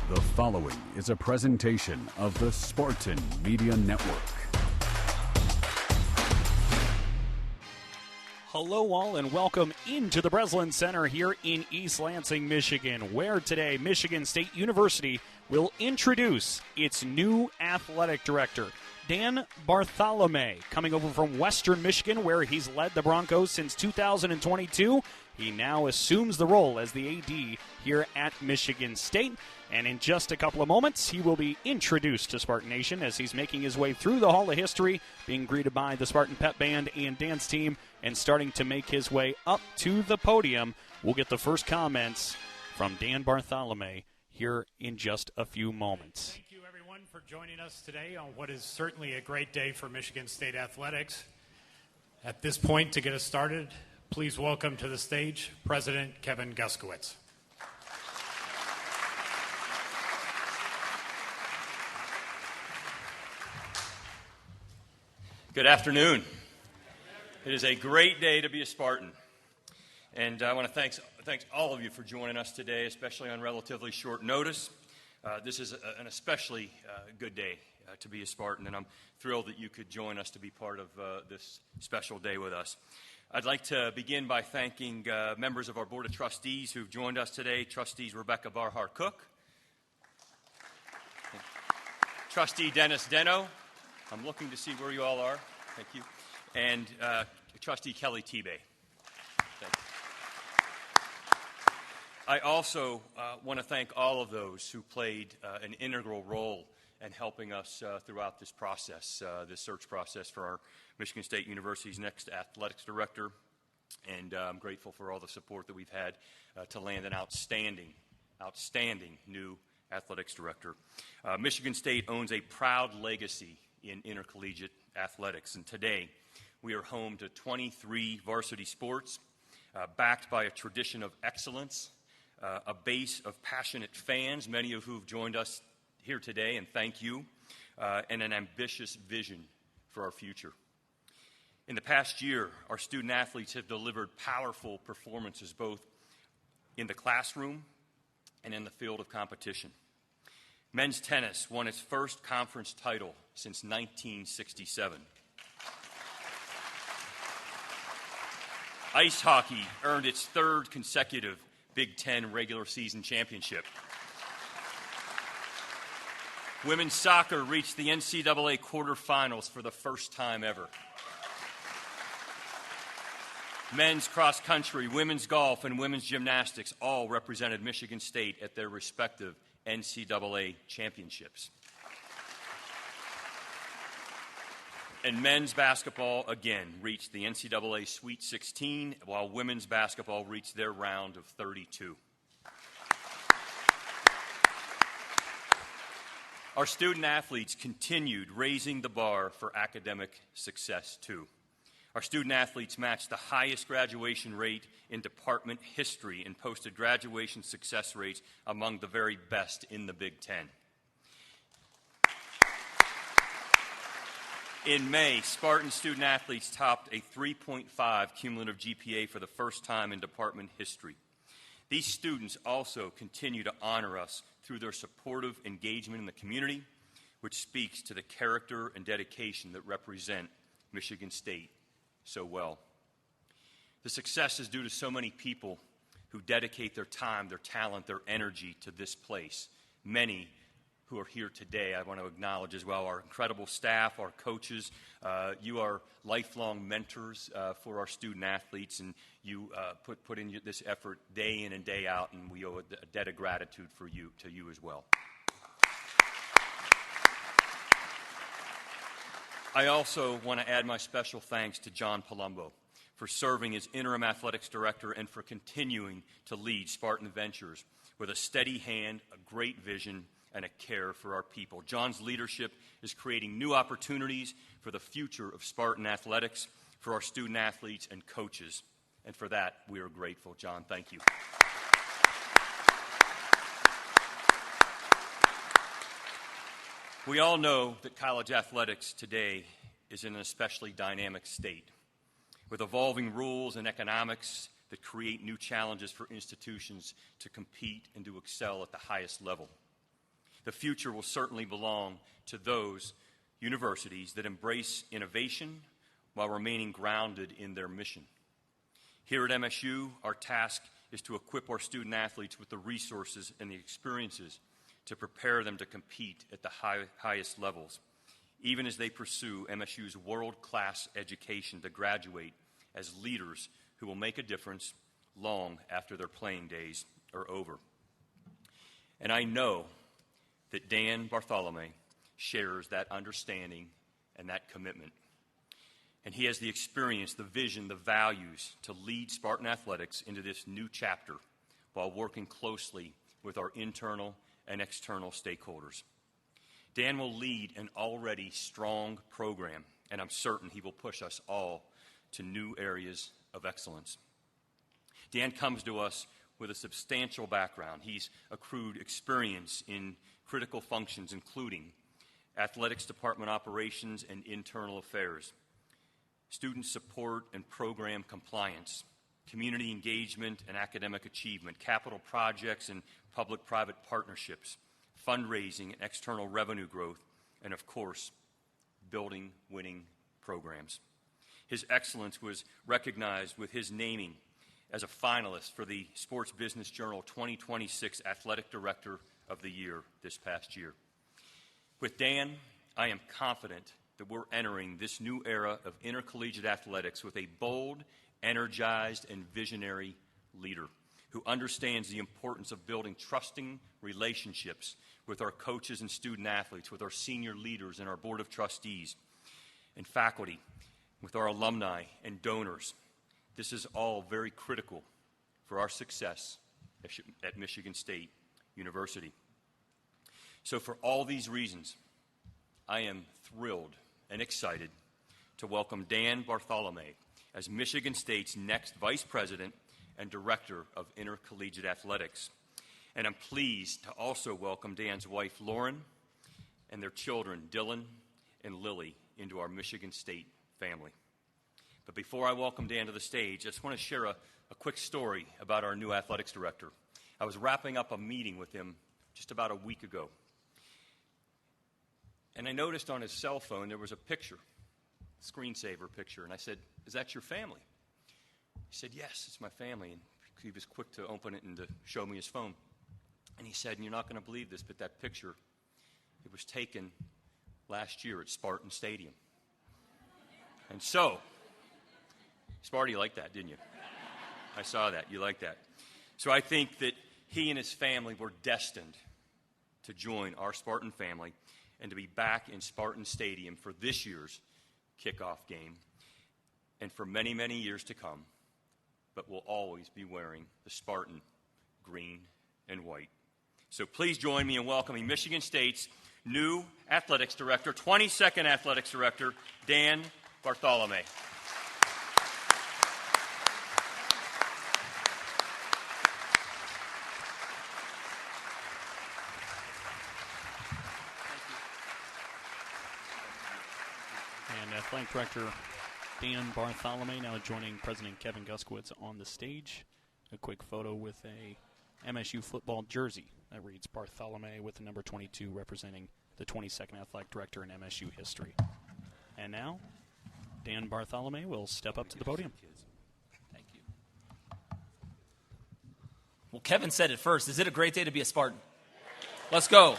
The following is a presentation of the Spartan Media Network. Hello all and welcome into the Breslin Center here in East Lansing, Michigan, where today Michigan State University will introduce its new athletic director, Dan Bartholomae, coming over from Western Michigan, where he's led the Broncos since 2022. He now assumes the role as the AD here at Michigan State. And in just a couple of moments, he will be introduced to Spartan Nation as he's making his way through the Hall of History, being greeted by the Spartan Pep Band and dance team, and starting to make his way up to the podium. We'll get the first comments from Dan Bartholomae here in just a few moments. Thank you, everyone, for joining us today on what is certainly a great day for Michigan State athletics. At this point, to get us started, please welcome to the stage President Kevin Guskowitz. Good afternoon. It is a great day to be a Spartan. And I want to thank all of you for joining us today, especially on relatively short notice. This is an especially good day to be a Spartan, and I'm thrilled that you could join us to be part of this special day with us. I'd like to begin by thanking members of our Board of Trustees who've joined us today. Trustees Rebecca Barhar-Cook, Trustee Dennis Deno. I'm looking to see where you all are. Thank you. And Trustee Kelly Tebay. Thank you. I also want to thank all of those who played an integral role in helping us throughout this process, this search process for our Michigan State University's next athletics director. And I'm grateful for all the support that we've had to land an outstanding new athletics director. Michigan State owns a proud legacy in intercollegiate athletics, and today we are home to 23 varsity sports, backed by a tradition of excellence, a base of passionate fans, many of who've joined us here today, and thank you, and an ambitious vision for our future. In the past year, our student athletes have delivered powerful performances both in the classroom and in the field of competition. Men's tennis won its first conference title since 1967. Ice hockey earned its third consecutive Big Ten regular season championship. Women's soccer reached the NCAA quarterfinals for the first time ever. Men's cross country, women's golf, and women's gymnastics all represented Michigan State at their respective NCAA championships. And men's basketball again reached the NCAA Sweet 16, while women's basketball reached their round of 32. Our student athletes continued raising the bar for academic success too. Our student athletes matched the highest graduation rate in department history and posted graduation success rates among the very best in the Big Ten. In May, Spartan student athletes topped a 3.5 cumulative GPA for the first time in department history. These students also continue to honor us through their supportive engagement in the community, which speaks to the character and dedication that represent Michigan State so well. The success is due to so many people who dedicate their time, their talent, their energy to this place. Many who are here today, I want to acknowledge as well our incredible staff, our coaches. You are lifelong mentors for our student athletes, and you put in this effort day in and day out, and we owe a debt of gratitude to you as well. I also want to add my special thanks to John Palumbo for serving as interim athletics director and for continuing to lead Spartan Ventures with a steady hand, a great vision, and a care for our people. John's leadership is creating new opportunities for the future of Spartan athletics, for our student athletes and coaches. And for that, we are grateful. John, thank you. We all know that college athletics today is in an especially dynamic state, with evolving rules and economics that create new challenges for institutions to compete and to excel at the highest level. The future will certainly belong to those universities that embrace innovation while remaining grounded in their mission. Here at MSU, our task is to equip our student athletes with the resources and the experiences to prepare them to compete at the highest levels, even as they pursue MSU's world-class education to graduate as leaders who will make a difference long after their playing days are over. And I know that Dan Bartholomae shares that understanding and that commitment. And he has the experience, the vision, the values to lead Spartan Athletics into this new chapter while working closely with our internal and external stakeholders. Dan will lead an already strong program, and I'm certain he will push us all to new areas of excellence. Dan comes to us with a substantial background. He's accrued experience in critical functions, including athletics department operations and internal affairs, student support and program compliance, community engagement and academic achievement, capital projects and public-private partnerships, fundraising and external revenue growth, and of course, building winning programs. His excellence was recognized with his naming as a finalist for the Sports Business Journal 2026 Athletic Director of the Year this past year. With Dan, I am confident that we're entering this new era of intercollegiate athletics with a bold, energized, and visionary leader who understands the importance of building trusting relationships with our coaches and student athletes, with our senior leaders and our board of trustees and faculty, with our alumni and donors. This is all very critical for our success at Michigan State University. So for all these reasons, I am thrilled and excited to welcome Dan Bartholomae as Michigan State's next Vice President and Director of Intercollegiate Athletics. And I'm pleased to also welcome Dan's wife, Lauren, and their children, Dylan and Lily, into our Michigan State family. But before I welcome Dan to the stage, I just want to share a quick story about our new athletics director. I was wrapping up a meeting with him just about a week ago. And I noticed on his cell phone there was a picture, screensaver picture, and I said, "Is that your family?" He said, "Yes, it's my family." And he was quick to open it and to show me his phone. And he said, "And you're not going to believe this, but that picture, it was taken last year at Spartan Stadium." And so, Sparty, you liked that, didn't you? I saw that. You liked that. So I think that he and his family were destined to join our Spartan family and to be back in Spartan Stadium for this year's kickoff game and for many, many years to come, but will always be wearing the Spartan green and white. So please join me in welcoming Michigan State's new athletics director, 22nd athletics director, Dan Bartholomae. And Athletic Director Dan Bartholomae now joining President Kevin Guskowitz on the stage. A quick photo with a MSU football jersey that reads Bartholomae with the number 22 representing the 22nd Athletic Director in MSU history. And now, Dan Bartholomae will step up to the podium. Thank you. Well, Kevin said it first. Is it a great day to be a Spartan? Let's go.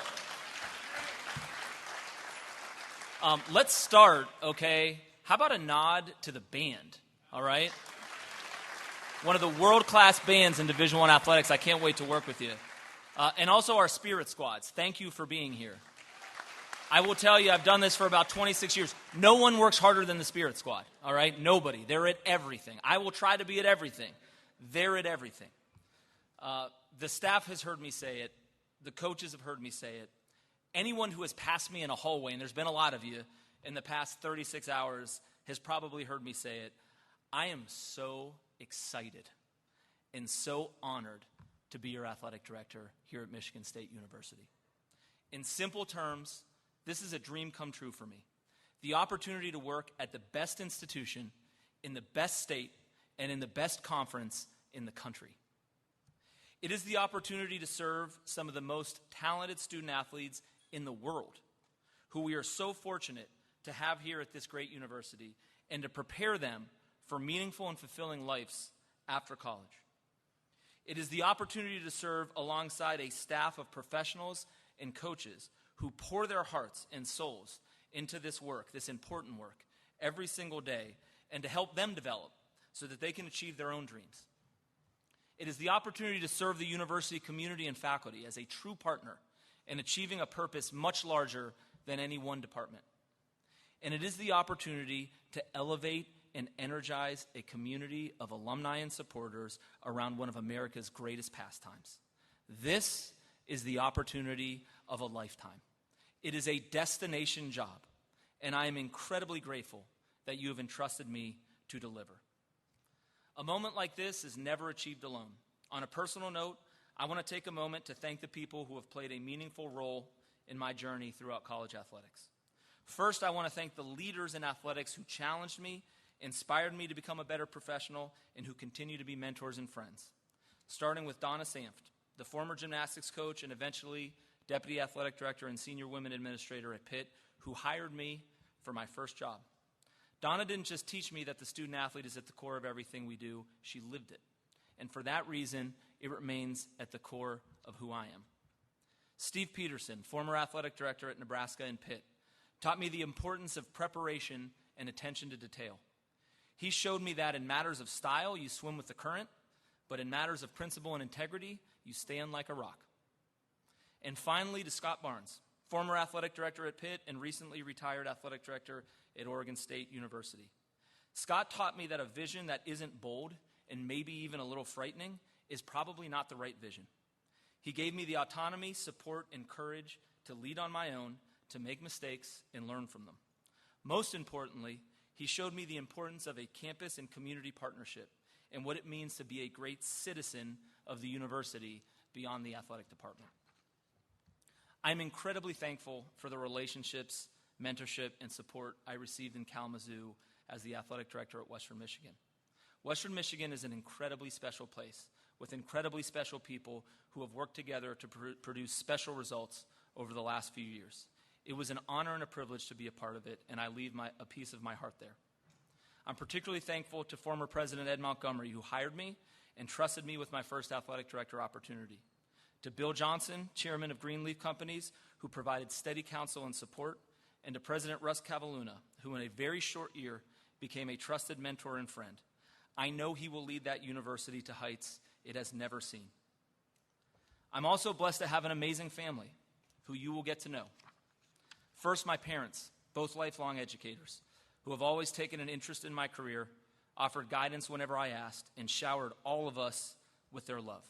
Let's start, okay? How about a nod to the band, all right? One of the world-class bands in Division I athletics. I can't wait to work with you. And also our spirit squads. Thank you for being here. I will tell you, I've done this for about 26 years. No one works harder than the spirit squad, all right? Nobody. They're at everything. I will try to be at everything. They're at everything. The staff has heard me say it. The coaches have heard me say it. Anyone who has passed me in a hallway, and there's been a lot of you in the past 36 hours, has probably heard me say it. I am so excited and so honored to be your athletic director here at Michigan State University. In simple terms, this is a dream come true for me. The opportunity to work at the best institution, in the best state, and in the best conference in the country. It is the opportunity to serve some of the most talented student athletes in the world, who we are so fortunate to have here at this great university, and to prepare them for meaningful and fulfilling lives after college. It is the opportunity to serve alongside a staff of professionals and coaches who pour their hearts and souls into this work, this important work, every single day, and to help them develop so that they can achieve their own dreams. It is the opportunity to serve the university community and faculty as a true partner in achieving a purpose much larger than any one department. And it is the opportunity to elevate and energize a community of alumni and supporters around one of America's greatest pastimes. This is the opportunity of a lifetime. It is a destination job, and I am incredibly grateful that you have entrusted me to deliver. A moment like this is never achieved alone. On a personal note, I want to take a moment to thank the people who have played a meaningful role in my journey throughout college athletics. First, I want to thank the leaders in athletics who challenged me, inspired me to become a better professional, and who continue to be mentors and friends. Starting with Donna Sanft, the former gymnastics coach and eventually deputy athletic director and senior women administrator at Pitt, who hired me for my first job. Donna didn't just teach me that the student athlete is at the core of everything we do, she lived it. And for that reason, it remains at the core of who I am. Steve Peterson, former athletic director at Nebraska and Pitt, taught me the importance of preparation and attention to detail. He showed me that in matters of style, you swim with the current, but in matters of principle and integrity, you stand like a rock. And finally, to Scott Barnes, former athletic director at Pitt and recently retired athletic director at Oregon State University. Scott taught me that a vision that isn't bold and maybe even a little frightening is probably not the right vision. He gave me the autonomy, support, and courage to lead on my own, to make mistakes and learn from them. Most importantly, he showed me the importance of a campus and community partnership and what it means to be a great citizen of the university beyond the athletic department. I'm incredibly thankful for the relationships, mentorship, and support I received in Kalamazoo as the athletic director at Western Michigan. Western Michigan is an incredibly special place with incredibly special people who have worked together to produce special results over the last few years. It was an honor and a privilege to be a part of it, and I leave a piece of my heart there. I'm particularly thankful to former President Ed Montgomery, who hired me and trusted me with my first athletic director opportunity. To Bill Johnson, chairman of Greenleaf Companies, who provided steady counsel and support, and to President Russ Cavalluna, who in a very short year became a trusted mentor and friend. I know he will lead that university to heights it has never seen. I'm also blessed to have an amazing family who you will get to know. First, my parents, both lifelong educators, who have always taken an interest in my career, offered guidance whenever I asked, and showered all of us with their love.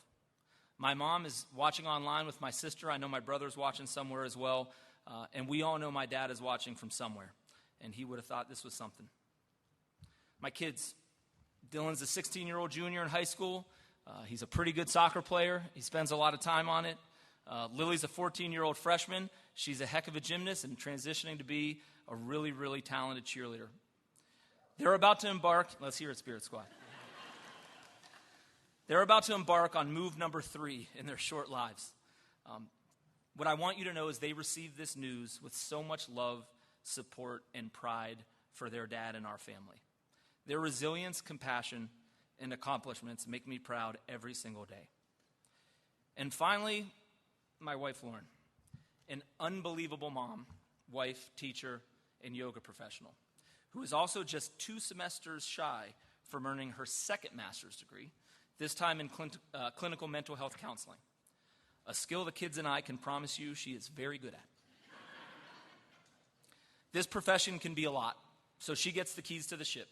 My mom is watching online with my sister. I know my brother's watching somewhere as well. And we all know my dad is watching from somewhere. And he would have thought this was something. My kids, Dylan's a 16-year-old junior in high school. He's a pretty good soccer player. He spends a lot of time on it. Lily's a 14-year-old freshman. She's a heck of a gymnast and transitioning to be a really, really talented cheerleader. They're about to embark, let's hear it, Spirit Squad. They're about to embark on move number 3 in their short lives. What I want you to know is they received this news with so much love, support, and pride for their dad and our family. Their resilience, compassion, and accomplishments make me proud every single day. And finally, my wife, Lauren, an unbelievable mom, wife, teacher, and yoga professional, who is also just 2 semesters shy from earning her second master's degree, this time in clinical mental health counseling, a skill the kids and I can promise you she is very good at. This profession can be a lot, so she gets the keys to the ship,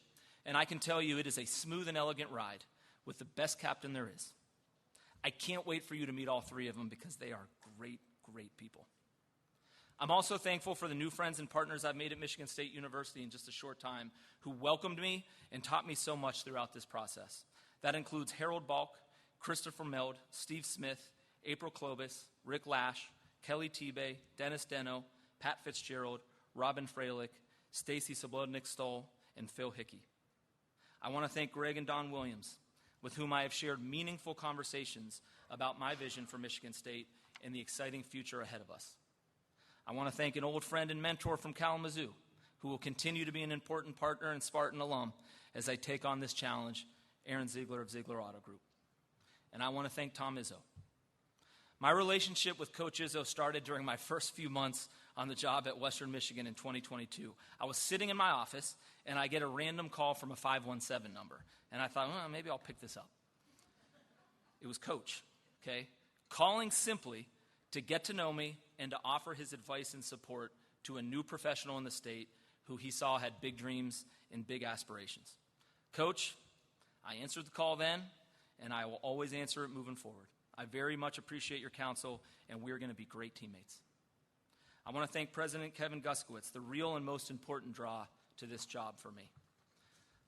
and I can tell you it is a smooth and elegant ride with the best captain there is. I can't wait for you to meet all 3 of them because they are great, great people. I'm also thankful for the new friends and partners I've made at Michigan State University in just a short time who welcomed me and taught me so much throughout this process. That includes Harold Balk, Christopher Meld, Steve Smith, April Klobus, Rick Lash, Kelly Tebay, Dennis Deno, Pat Fitzgerald, Robin Freilich, Stacy Soblodnik-Stoll, and Phil Hickey. I want to thank Greg and Don Williams, with whom I have shared meaningful conversations about my vision for Michigan State and the exciting future ahead of us. I want to thank an old friend and mentor from Kalamazoo, who will continue to be an important partner and Spartan alum as I take on this challenge, Aaron Ziegler of Ziegler Auto Group. And I want to thank Tom Izzo. My relationship with Coach Izzo started during my first few months on the job at Western Michigan in 2022. I was sitting in my office, and I get a random call from a 517 number. And I thought, well, maybe I'll pick this up. It was Coach, okay? Calling simply to get to know me and to offer his advice and support to a new professional in the state who he saw had big dreams and big aspirations. Coach, I answered the call then, and I will always answer it moving forward. I very much appreciate your counsel, and we're going to be great teammates. I want to thank President Kevin Guskowitz, the real and most important draw to this job for me.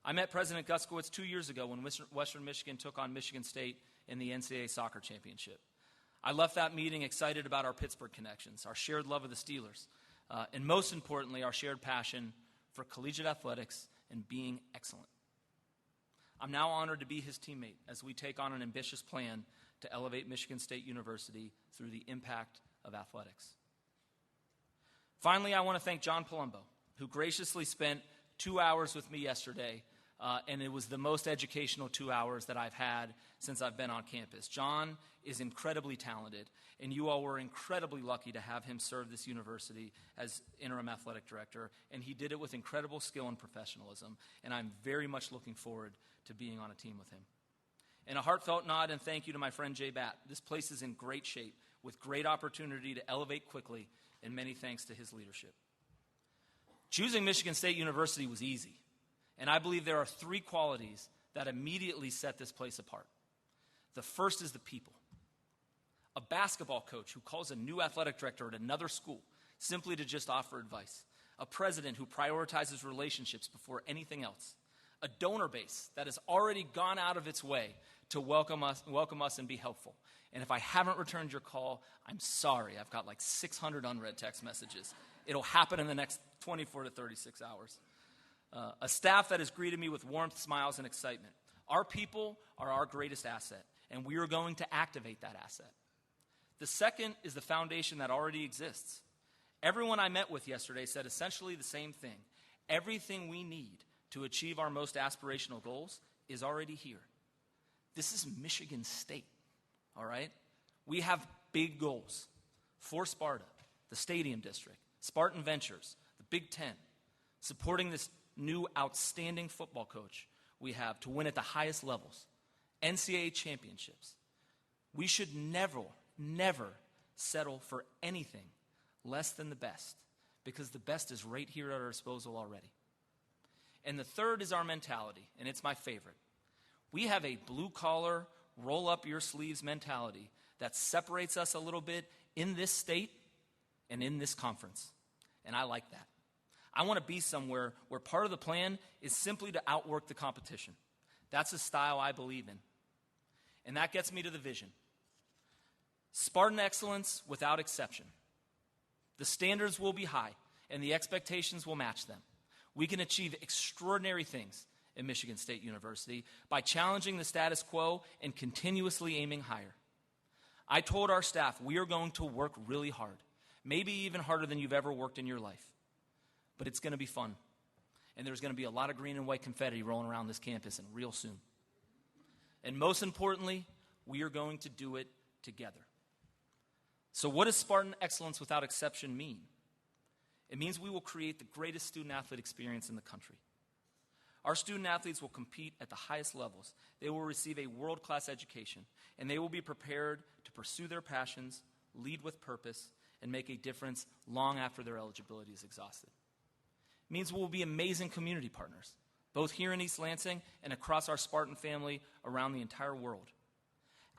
I met President Guskowitz 2 years ago when Western Michigan took on Michigan State in the NCAA soccer championship. I left that meeting excited about our Pittsburgh connections, our shared love of the Steelers, and most importantly, our shared passion for collegiate athletics and being excellent. I'm now honored to be his teammate as we take on an ambitious plan to elevate Michigan State University through the impact of athletics. Finally, I want to thank John Palumbo, who graciously spent 2 hours with me yesterday, and it was the most educational 2 hours that I've had since I've been on campus. John is incredibly talented, and you all were incredibly lucky to have him serve this university as interim athletic director, and he did it with incredible skill and professionalism, and I'm very much looking forward to being on a team with him. And a heartfelt nod and thank you to my friend Jay Batt. This place is in great shape with great opportunity to elevate quickly, and many thanks to his leadership. Choosing Michigan State University was easy, and I believe there are 3 qualities that immediately set this place apart. The first is the people. A basketball coach who calls a new athletic director at another school simply to just offer advice. A president who prioritizes relationships before anything else. A donor base that has already gone out of its way to welcome us and be helpful. And if I haven't returned your call, I'm sorry. I've got like 600 unread text messages. It'll happen in the next 24 to 36 hours. A staff that has greeted me with warmth, smiles, and excitement. Our people are our greatest asset, and we are going to activate that asset. The second is the foundation that already exists. Everyone I met with yesterday said essentially the same thing. Everything we need to achieve our most aspirational goals is already here. This is Michigan State, all right? We have big goals for Sparta, the Stadium District, Spartan Ventures, the Big Ten, supporting this new outstanding football coach we have to win at the highest levels, NCAA championships. We should never settle for anything less than the best, because the best is right here at our disposal already. And the third is our mentality, and it's my favorite. We have a blue-collar, roll-up-your-sleeves mentality that separates us a little bit in this state and in this conference, and I like that. I want to be somewhere where part of the plan is simply to outwork the competition. That's a style I believe in, and that gets me to the vision. Spartan excellence without exception. The standards will be high, and the expectations will match them. We can achieve extraordinary things at Michigan State University by challenging the status quo and continuously aiming higher. I told our staff we are going to work really hard, maybe even harder than you've ever worked in your life. But it's going to be fun, and there's going to be a lot of green and white confetti rolling around this campus and real soon. And most importantly, we are going to do it together. So what does Spartan excellence without exception mean? It means we will create the greatest student-athlete experience in the country. Our student-athletes will compete at the highest levels. They will receive a world-class education, and they will be prepared to pursue their passions, lead with purpose, and make a difference long after their eligibility is exhausted. It means we will be amazing community partners, both here in East Lansing and across our Spartan family around the entire world.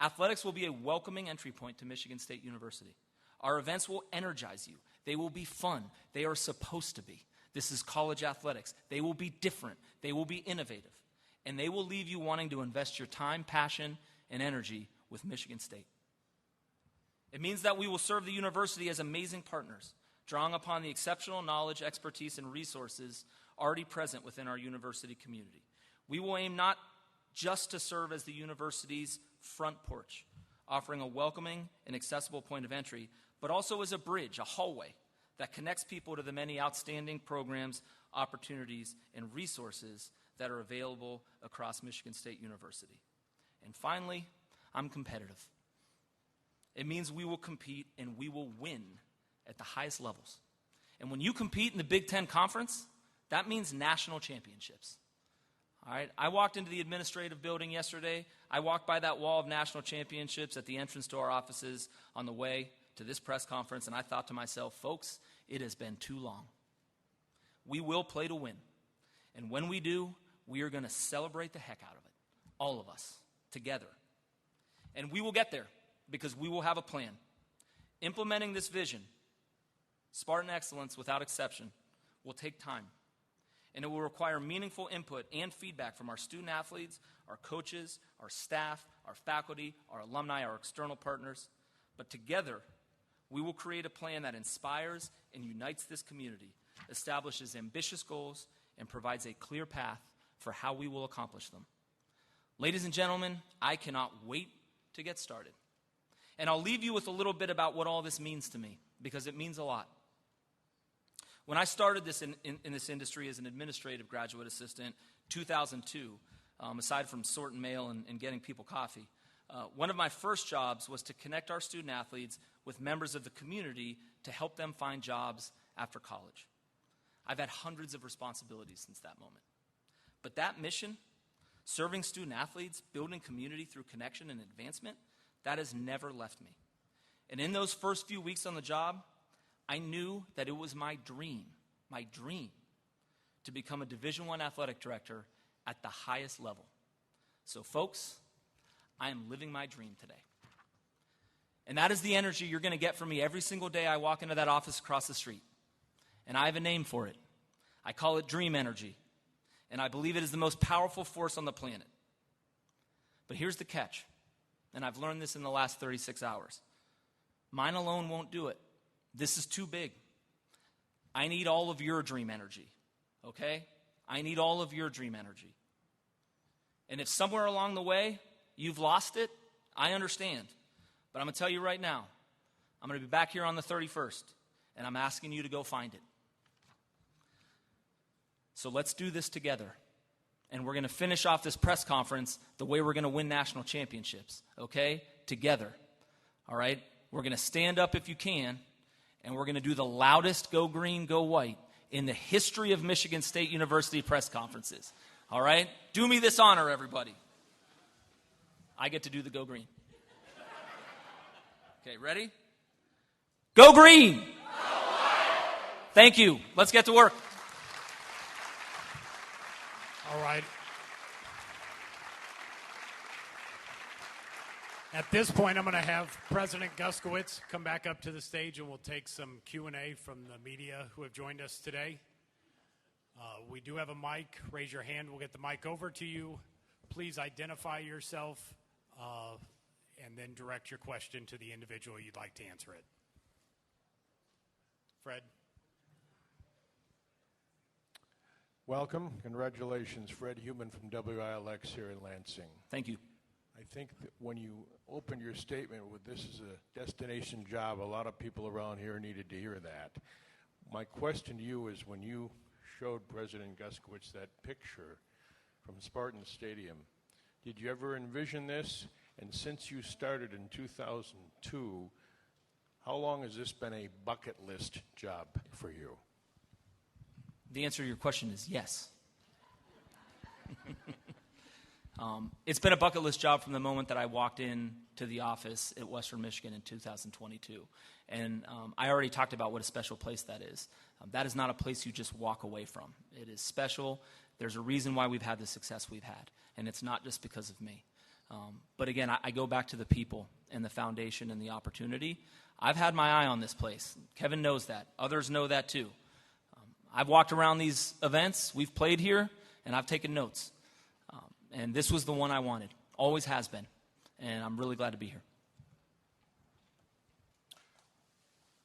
Athletics will be a welcoming entry point to Michigan State University. Our events will energize you. They will be fun. They are supposed to be. This is college athletics. They will be different. They will be innovative. And they will leave you wanting to invest your time, passion, and energy with Michigan State. It means that we will serve the university as amazing partners, drawing upon the exceptional knowledge, expertise, and resources already present within our university community. We will aim not just to serve as the university's front porch, offering a welcoming and accessible point of entry, but also as a bridge, a hallway that connects people to the many outstanding programs, opportunities, and resources that are available across Michigan State University. And finally, I'm competitive. It means we will compete and we will win at the highest levels. And when you compete in the Big Ten Conference, that means national championships. All right, I walked into the administrative building yesterday. I walked by that wall of national championships at the entrance to our offices on the way to this press conference, and I thought to myself, folks, it has been too long. We will play to win. And when we do, we are going to celebrate the heck out of it, all of us, together. And we will get there because we will have a plan. Implementing this vision, Spartan excellence without exception, will take time. And it will require meaningful input and feedback from our student athletes, our coaches, our staff, our faculty, our alumni, our external partners. But together, we will create a plan that inspires and unites this community, establishes ambitious goals, and provides a clear path for how we will accomplish them. Ladies and gentlemen, I cannot wait to get started. And I'll leave you with a little bit about what all this means to me, because it means a lot. When I started this in this industry as an administrative graduate assistant, 2002, aside from sorting mail and getting people coffee, one of my first jobs was to connect our student athletes with members of the community to help them find jobs after college. I've had hundreds of responsibilities since that moment. But that mission, serving student athletes, building community through connection and advancement, that has never left me. And in those first few weeks on the job, I knew that it was my dream to become a Division I athletic director at the highest level. So folks, I am living my dream today. And that is the energy you're going to get from me every single day I walk into that office across the street. And I have a name for it. I call it dream energy. And I believe it is the most powerful force on the planet. But here's the catch, and I've learned this in the last 36 hours. Mine alone won't do it. This is too big. I need all of your dream energy, okay? I need all of your dream energy. And if somewhere along the way you've lost it, I understand. But I'm going to tell you right now, I'm going to be back here on the 31st, and I'm asking you to go find it. So let's do this together. And we're going to finish off this press conference the way we're going to win national championships, okay? Together, all right? We're going to stand up if you can, and we're going to do the loudest go green, go white in the history of Michigan State University press conferences, all right? Do me this honor, everybody. I get to do the go green. Okay, ready? Go green! Go white! Thank you. Let's get to work. All right. At this point, I'm going to have President Guskowitz come back up to the stage, and we'll take some Q&A from the media who have joined us today. We do have a mic. Raise your hand. We'll get the mic over to you. Please identify yourself and then direct your question to the individual you'd like to answer it. Fred. Welcome. Congratulations. Fred Heumann from WILX here in Lansing. Thank you. I think that when you opened your statement with this is a destination job, a lot of people around here needed to hear that. My question to you is, when you showed President Guskowitz that picture from Spartan Stadium, did you ever envision this? And since you started in 2002, how long has this been a bucket list job for you? The answer to your question is yes. It's been a bucket list job from the moment that I walked in to the office at Western Michigan in 2022. And I already talked about what a special place that is. That is not a place you just walk away from. It is special. There's a reason why we've had the success we've had. And it's not just because of me. But again, I go back to the people and the foundation and the opportunity. I've had my eye on this place. Kevin knows that. Others know that too. I've walked around these events. We've played here, and I've taken notes. And this was the one I wanted. Always has been. And I'm really glad to be here.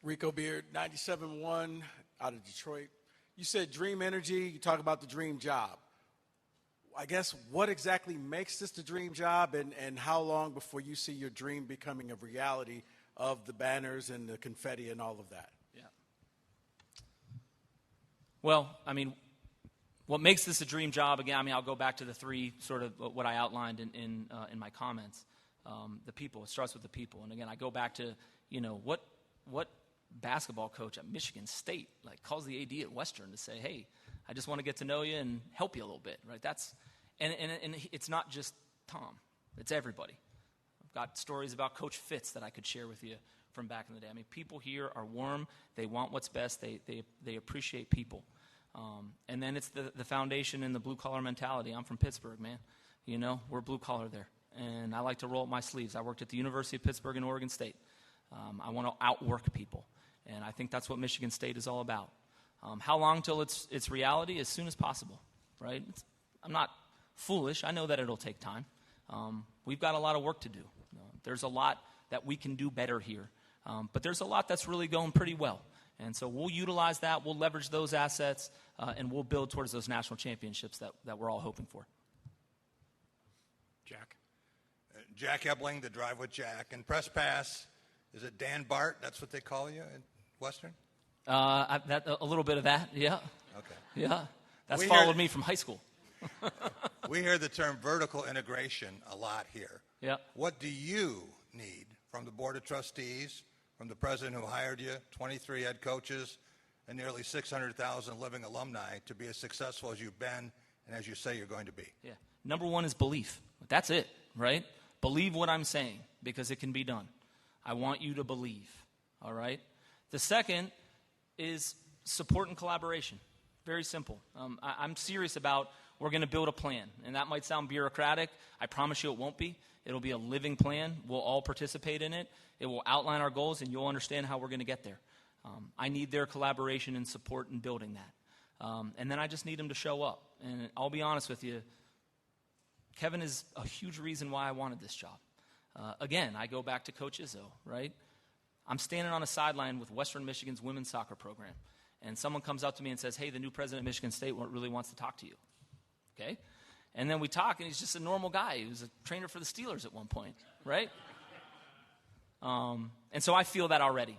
Rico Beard, 97.1 out of Detroit. You said dream energy. You talk about the dream job. I guess, what exactly makes this the dream job, and how long before you see your dream becoming a reality of the banners and the confetti and all of that? Yeah. Well, I mean, what makes this a dream job, again, I mean, I'll go back to the three sort of what I outlined in my comments. The people, it starts with the people. And again, I go back to, what basketball coach at Michigan State calls the AD at Western to say, hey, I just want to get to know you and help you a little bit, right? And it's not just Tom, it's everybody. I've got stories about Coach Fitz that I could share with you from back in the day. I mean, people here are warm, they want what's best, they appreciate people. And then it's the foundation and the blue-collar mentality. I'm from Pittsburgh, man. We're blue-collar there. And I like to roll up my sleeves. I worked at the University of Pittsburgh and Oregon State. I want to outwork people. And I think that's what Michigan State is all about. How long till it's reality? As soon as possible, right? I'm not foolish. I know that it'll take time. We've got a lot of work to do. There's a lot that we can do better here. But there's a lot that's really going pretty well. And so we'll utilize that. We'll leverage those assets, and we'll build towards those national championships that we're all hoping for. Jack. Jack Ebling, the Drive with Jack. And Press Pass, is it Dan Bart? That's what they call you at Western? A little bit of that, yeah. Okay. Yeah. That's followed me from high school. We hear the term vertical integration a lot here. Yeah. What do you need from the Board of Trustees, from the president who hired you, 23 head coaches, and nearly 600,000 living alumni to be as successful as you've been and as you say you're going to be? Yeah. Number one is belief. That's it, right? Believe what I'm saying because it can be done. I want you to believe, all right? The second is support and collaboration. Very simple. I'm serious about we're going to build a plan, and that might sound bureaucratic. I promise you it won't be. It'll be a living plan. We'll all participate in it. It will outline our goals, and you'll understand how we're going to get there. I need their collaboration and support in building that. And then I just need them to show up. And I'll be honest with you, Kevin is a huge reason why I wanted this job. Again, I go back to Coach Izzo, right? I'm standing on a sideline with Western Michigan's women's soccer program, and someone comes up to me and says, hey, the new president of Michigan State really wants to talk to you. Okay? And then we talk, and he's just a normal guy. He was a trainer for the Steelers at one point, right? And so I feel that already.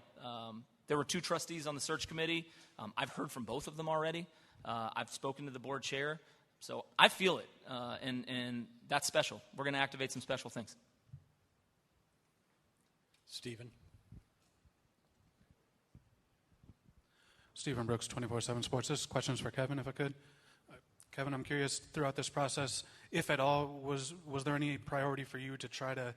There were 2 trustees on the search committee. I've heard from both of them already. I've spoken to the board chair. So I feel it, and that's special. We're going to activate some special things. Stephen. Stephen Brooks, 24/7 Sports. This question's for Kevin, if I could. Kevin, I'm curious, throughout this process, if at all, was there any priority for you to try to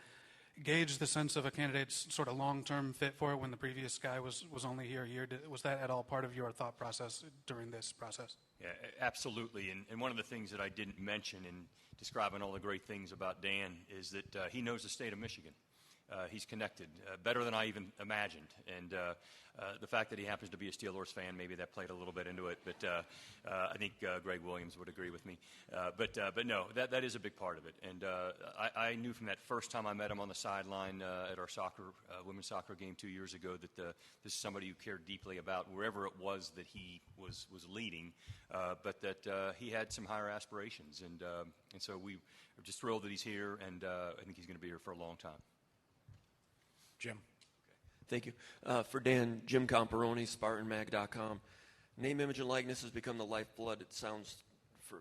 gauge the sense of a candidate's sort of long-term fit for it when the previous guy was only here a year? Was that at all part of your thought process during this process? Yeah, absolutely. And one of the things that I didn't mention in describing all the great things about Dan is that he knows the state of Michigan. He's connected better than I even imagined. And the fact that he happens to be a Steelers fan, maybe that played a little bit into it. But I think Greg Williams would agree with me. But no, that is a big part of it. And I knew from that first time I met him on the sideline at our women's soccer game 2 years ago that this is somebody who cared deeply about wherever it was that he was leading, but that he had some higher aspirations. And so we are just thrilled that he's here, and I think he's going to be here for a long time. Jim. Thank you. For Dan, Jim Comparoni, SpartanMag.com. Name, image, and likeness has become the lifeblood, it sounds,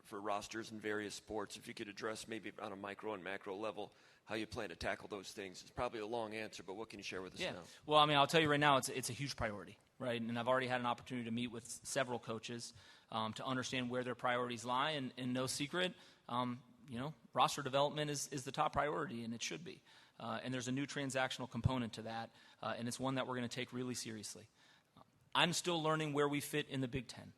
for rosters in various sports. If you could address maybe on a micro and macro level how you plan to tackle those things. It's probably a long answer, but what can you share with us now? Well, I mean, I'll tell you right now, it's a huge priority, right? And I've already had an opportunity to meet with several coaches to understand where their priorities lie. And no secret, roster development is the top priority, and it should be. And there's a new transactional component to that, and it's one that we're going to take really seriously. I'm still learning where we fit in the Big Ten.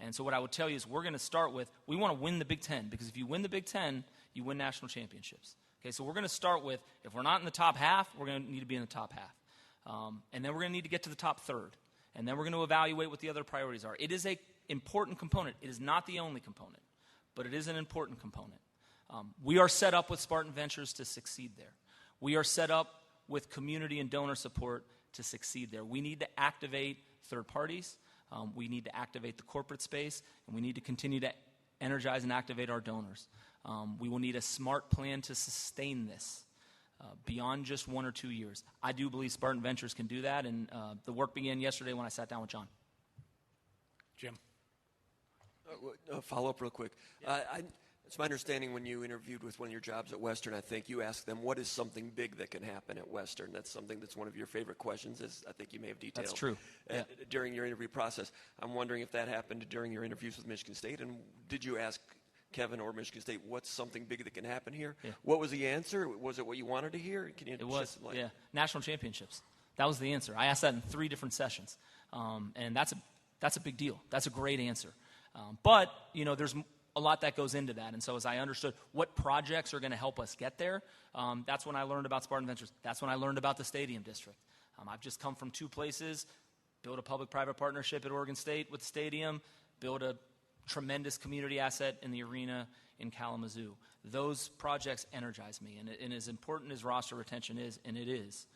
And so what I would tell you is we're going to start with, we want to win the Big Ten, because if you win the Big Ten, you win national championships. Okay, so we're going to start with, if we're not in the top half, we're going to need to be in the top half. And then we're going to need to get to the top third. And then we're going to evaluate what the other priorities are. It is an important component. It is not the only component, but it is an important component. We are set up with Spartan Ventures to succeed there. We are set up with community and donor support to succeed there. We need to activate third parties. We need to activate the corporate space, and we need to continue to energize and activate our donors. We will need a smart plan to sustain this beyond just 1 or 2 years. I do believe Spartan Ventures can do that, and the work began yesterday when I sat down with John. Jim. Follow up real quick. It's my understanding when you interviewed with one of your jobs at Western, I think you asked them, what is something big that can happen at Western? That's something that's one of your favorite questions, as I think you may have detailed. That's true. Yeah. During your interview process. I'm wondering if that happened during your interviews with Michigan State, and did you ask Kevin or Michigan State, what's something big that can happen here? Yeah. What was the answer? Was it what you wanted to hear? Can you it was, yeah. National championships. That was the answer. I asked that in 3 different sessions, and that's a big deal. That's a great answer. But, there's a lot that goes into that. And so as I understood what projects are going to help us get there, that's when I learned about Spartan Ventures. That's when I learned about the Stadium District. I've just come from 2 places, built a public-private partnership at Oregon State with the stadium, built a tremendous community asset in the arena in Kalamazoo. Those projects energize me. And as important as roster retention is, and it is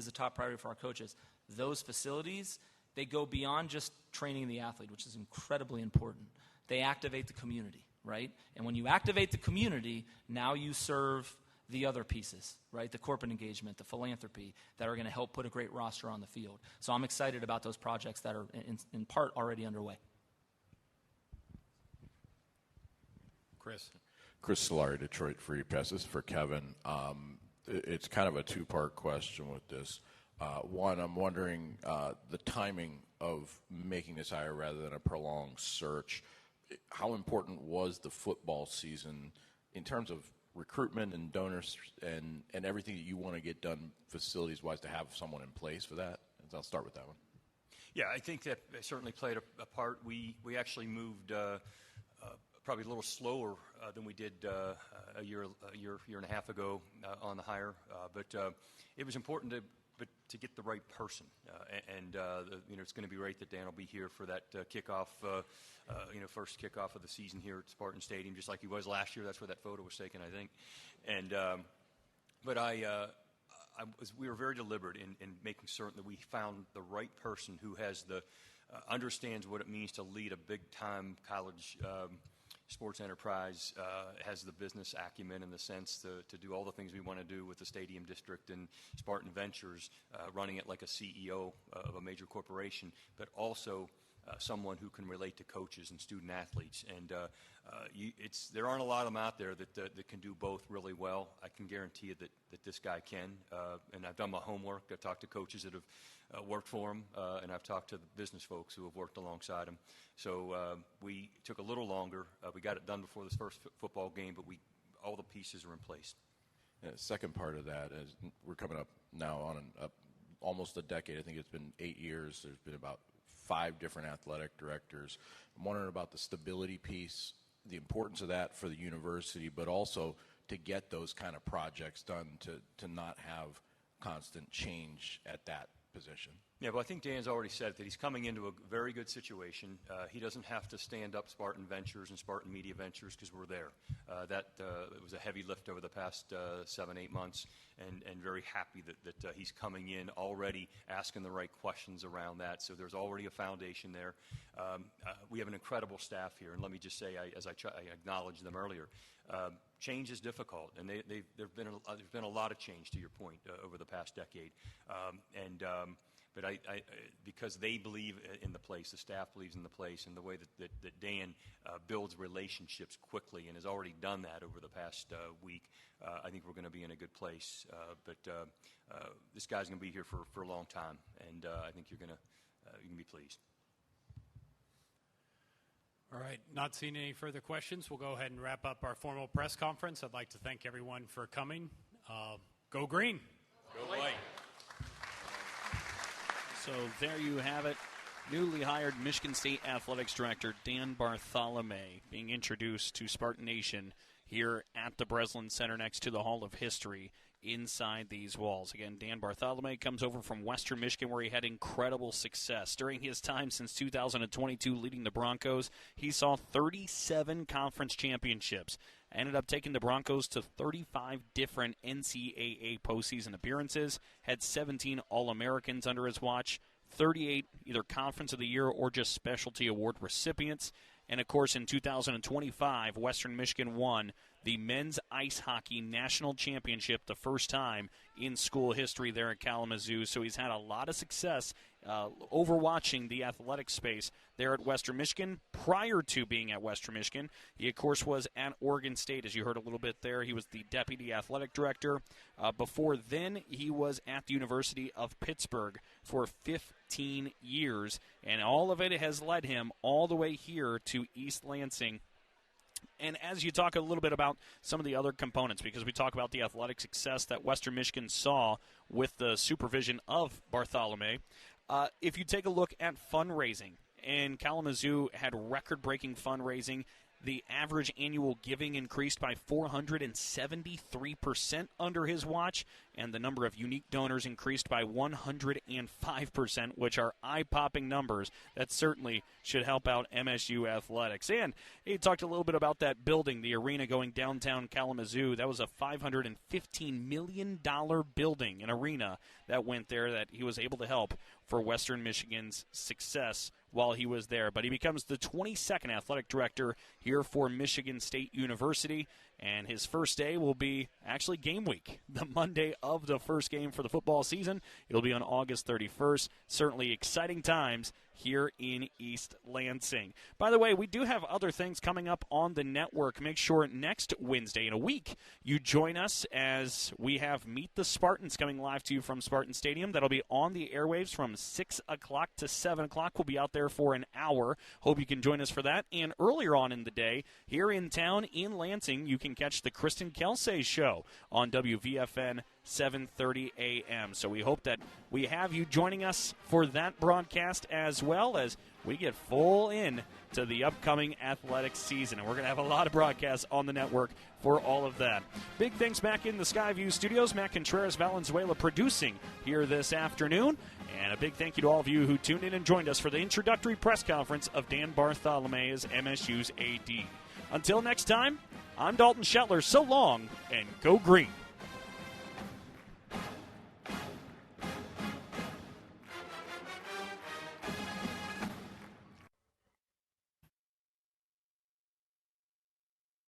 a top priority for our coaches, those facilities, they go beyond just training the athlete, which is incredibly important. They activate the community, right? And when you activate the community, now you serve the other pieces, right? The corporate engagement, the philanthropy that are going to help put a great roster on the field. So I'm excited about those projects that are in part already underway. Chris Solari, Detroit Free Press. This is for Kevin. It's kind of a 2-part question with this. One, I'm wondering the timing of making this hire rather than a prolonged search. How important was the football season in terms of recruitment and donors and everything that you want to get done facilities-wise to have someone in place for that? And so I'll start with that one. Yeah, I think that certainly played a part. We actually moved probably a little slower than we did a year and a half ago on the hire, but it was important to get the right person, it's going to be great that Dan will be here for that kickoff, first kickoff of the season here at Spartan Stadium, just like he was last year. That's where that photo was taken, I think. And we were very deliberate in making certain that we found the right person who has understands what it means to lead a big-time college sports enterprise, has the business acumen in the sense to do all the things we want to do with the Stadium District and Spartan Ventures, running it like a CEO of a major corporation, but also someone who can relate to coaches and student athletes. And there aren't a lot of them out there that can do both really well. I can guarantee you that this guy can. And I've done my homework. I've talked to coaches that have worked for him, and I've talked to the business folks who have worked alongside him. So we took a little longer. We got it done before this first football game, but all the pieces are in place. And the second part of that is we're coming up now on almost a decade. I think it's been 8 years. There's been about 5 different athletic directors. I'm wondering about the stability piece, the importance of that for the university, but also to get those kind of projects done, to not have constant change at that position. Yeah, well, I think Dan's already said that he's coming into a very good situation. He doesn't have to stand up Spartan Ventures and Spartan Media Ventures because we're there. It was a heavy lift over the past 7-8 months, and very happy that he's coming in already asking the right questions around that. So there's already a foundation there. We have an incredible staff here, and let me just say, as I acknowledged them earlier, change is difficult, and there's been a lot of change, to your point, over the past decade, But because they believe in the place, the staff believes in the place, and the way that Dan builds relationships quickly and has already done that over the past week, I think we're going to be in a good place. But this guy's going to be here for a long time, and I think you're going to be pleased. All right, not seeing any further questions, we'll go ahead and wrap up our formal press conference. I'd like to thank everyone for coming. Go Green. Go White. So there you have it. Newly hired Michigan State Athletics Director Dan Bartholomae being introduced to Spartan Nation here at the Breslin Center next to the Hall of History inside these walls. Again, Dan Bartholomae comes over from Western Michigan, where he had incredible success. During his time since 2022 leading the Broncos, he saw 37 conference championships. Ended up taking the Broncos to 35 different NCAA postseason appearances, had 17 All-Americans under his watch, 38 either Conference of the Year or just Specialty Award recipients, And, of course, in 2025, Western Michigan won the men's ice hockey national championship, the first time in school history there at Kalamazoo. So he's had a lot of success overwatching the athletic space there at Western Michigan. Prior to being at Western Michigan, he, of course, was at Oregon State, as you heard a little bit there. He was the deputy athletic director. Before then, he was at the University of Pittsburgh for 15 years, and all of it has led him all the way here to East Lansing. And as you talk a little bit about some of the other components, because we talk about the athletic success that Western Michigan saw with the supervision of Bartholomae, if you take a look at fundraising, and Kalamazoo had record-breaking fundraising, the average annual giving increased by 473% under his watch, and the number of unique donors increased by 105%, which are eye-popping numbers that certainly should help out MSU athletics. And he talked a little bit about that building, the arena going downtown Kalamazoo. That was a $515 million building, an arena that went there that he was able to help for Western Michigan's success while he was there. But he becomes the 22nd athletic director here for Michigan State University, and his first day will be actually game week, the Monday of the first game for the football season. It'll be on August 31st. Certainly exciting times here in East Lansing. By the way, we do have other things coming up on the network. Make sure next Wednesday in a week you join us as we have Meet the Spartans coming live to you from Spartan Stadium. That'll be on the airwaves from 6 o'clock to 7 o'clock. We'll be out there for an hour. Hope you can join us for that. And earlier on in the day, here in town in Lansing, you can catch the Kristen Kelsey Show on WVFN 7:30 a.m. So we hope that we have you joining us for that broadcast as well as we get full in to the upcoming athletics season. And we're going to have a lot of broadcasts on the network for all of that. Big thanks back in the Skyview studios. Matt Contreras Valenzuela producing here this afternoon. And a big thank you to all of you who tuned in and joined us for the introductory press conference of Dan Bartholomae as MSU's AD. Until next time, I'm Dalton Shetler. So long, and go green.